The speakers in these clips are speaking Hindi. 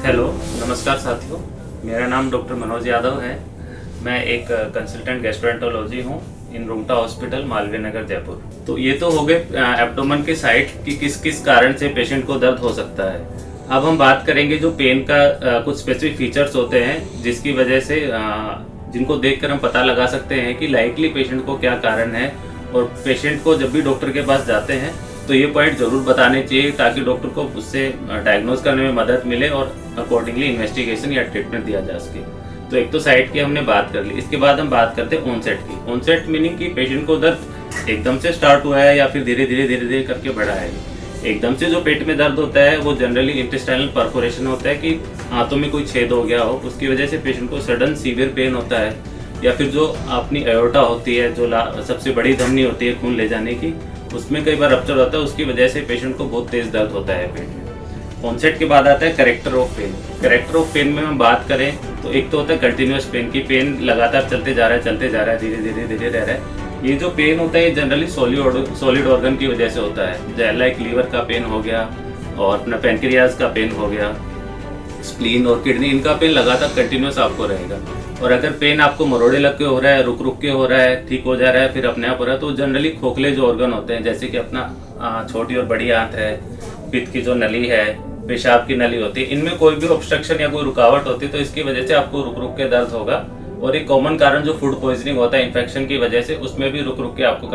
हेलो, नमस्कार साथियों। मेरा नाम डॉक्टर मनोज यादव है। मैं एक कंसल्टेंट गैस्ट्रोएंटरोलॉजी हूँ इन रूंगटा हॉस्पिटल, मालवीय नगर, जयपुर। तो ये तो हो गए एब्डोमेन के साइड कि किस किस कारण से पेशेंट को दर्द हो सकता है। अब हम बात करेंगे जो पेन का कुछ स्पेसिफिक फीचर्स होते हैं जिसकी वजह से जिनको देखकर हम पता लगा सकते हैं कि लाइकली पेशेंट को क्या कारण है। और पेशेंट को जब भी डॉक्टर के पास जाते हैं तो ये पॉइंट ज़रूर बताने चाहिए ताकि डॉक्टर को उससे डायग्नोज करने में मदद मिले और अकॉर्डिंगली इन्वेस्टिगेशन या ट्रीटमेंट दिया जा सके। तो एक तो साइट की हमने बात कर ली। इसके बाद हम बात करते हैं ऑनसेट की। ऑनसेट मीनिंग कि पेशेंट को दर्द एकदम से स्टार्ट हुआ है या फिर धीरे धीरे करके बढ़ा है। एकदम से जो पेट में दर्द होता है वो जनरली इंटेस्टाइनल परफोरेशन होता है कि हाथों में कोई छेद हो गया हो, उसकी वजह से पेशेंट को सडन सीवियर पेन होता है। या फिर जो अपनी एओर्टा होती है, जो सबसे बड़ी धमनी होती है खून ले जाने की, उसमें कई बार रप्चर होता है, उसकी वजह से पेशेंट को बहुत तेज दर्द होता है पेट में। ऑनसेट के बाद आता है character of pain. Character of pain में हम बात करें तो एक तो होता है कंटिन्यूस पेन की पेन लगातार चलते जा रहा है, धीरे रह रहा है। ये जो पेन होता है ये जनरली सॉलिड ऑर्गन की वजह से होता है। लाइक लीवर का पेन हो गया और अपना पैनक्रियाज का पेन हो गया, स्प्लीन और किडनी, इनका पेन लगातार कंटिन्यूस आपको रहेगा। और अगर पेन आपको मरोड़े लग के हो रहा है, रुक के हो रहा है, ठीक हो जा रहा है, फिर अपने आप हो रहा है, तो जनरली खोखले जो ऑर्गन होते हैं जैसे कि अपना छोटी और बड़ी आंत है, पित्त की जो नली है, पेशाब की नली होती है, इनमें कोई भी ऑब्स्ट्रक्शन या कोई रुकावट होती है तो इसकी वजह से आपको रुक के दर्द होगा। और एक कॉमन कारण जो फूड पॉइजनिंग होता है इन्फेक्शन की वजह से, उसमें भी रुक के आपको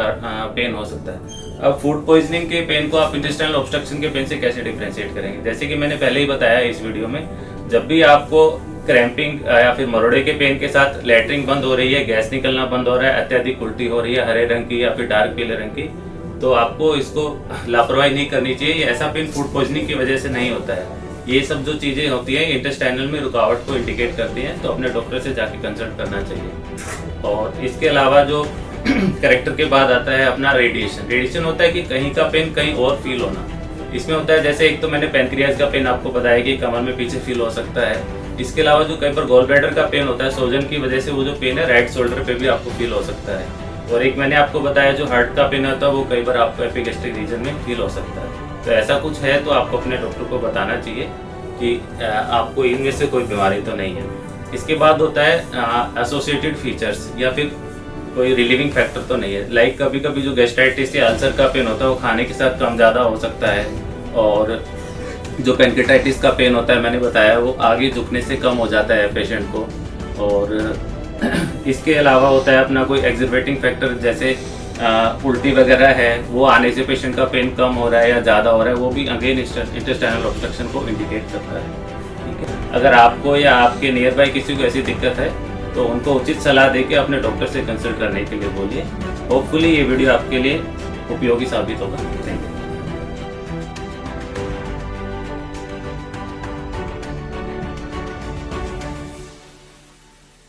पेन हो सकता है। अब फूड पॉइजनिंग के पेन को आप इंटेस्टाइनल ऑब्स्ट्रक्शन के पेन से कैसे डिफरेंशिएट करेंगे? जैसे कि मैंने पहले ही बताया इस वीडियो में, जब भी आपको क्रैम्पिंग या फिर मरोड़े के पेन के साथ लैट्रिन बंद हो रही है, गैस निकलना बंद हो रहा है, अत्यधिक उल्टी हो रही है हरे रंग की या फिर डार्क पीले रंग की, तो आपको इसको लापरवाही नहीं करनी चाहिए। ऐसा पेन फूड पॉइजनिंग की वजह से नहीं होता है। ये सब जो चीज़ें होती हैं इंटेस्टाइनल में रुकावट को इंडिकेट करती हैं, तो अपने डॉक्टर से जाके कंसल्ट करना चाहिए। और इसके अलावा जो कैरेक्टर के बाद आता है अपना रेडिएशन। रेडिएशन होता है कि कहीं का पेन कहीं और फील होना। इसमें होता है जैसे एक तो मैंने पैनक्रियाज का पेन आपको बताया कि कमर में पीछे फील हो सकता है। इसके अलावा जो कई बार गॉल ब्लैडर का पेन होता है, सोजन की वजह से वो जो पेन है राइट शोल्डर पे भी आपको फील हो सकता है। और एक मैंने आपको बताया जो हार्ट का पेन होता है वो कई बार आपको एपिगैस्ट्रिक रीजन में फील हो सकता है। तो ऐसा कुछ है तो आपको अपने डॉक्टर को बताना चाहिए कि आपको इनमें से कोई बीमारी तो नहीं है। इसके बाद होता है एसोसिएटेड फीचर्स या फिर कोई रिलीविंग फैक्टर तो नहीं है। लाइक कभी कभी जो गैस्ट्राइटिस या अल्सर का पेन होता है वो खाने के साथ कम ज़्यादा हो सकता है। और जो पैनक्रेटाइटिस का पेन होता है मैंने बताया वो आगे झुकने से कम हो जाता है पेशेंट को। और इसके अलावा होता है अपना कोई एग्जर्वेटिंग फैक्टर, जैसे उल्टी वगैरह है, वो आने से पेशेंट का पेन कम हो रहा है या ज़्यादा हो रहा है, वो भी अगेन इंटेस्टाइनल ऑब्स्ट्रक्शन को इंडिकेट करता है। ठीक है, अगर आपको या आपके नियर बाय किसी को ऐसी दिक्कत है तो उनको उचित सलाह देके अपने डॉक्टर से कंसल्ट करने के लिए बोलिए। होपफुली ये वीडियो आपके लिए उपयोगी साबित होगा।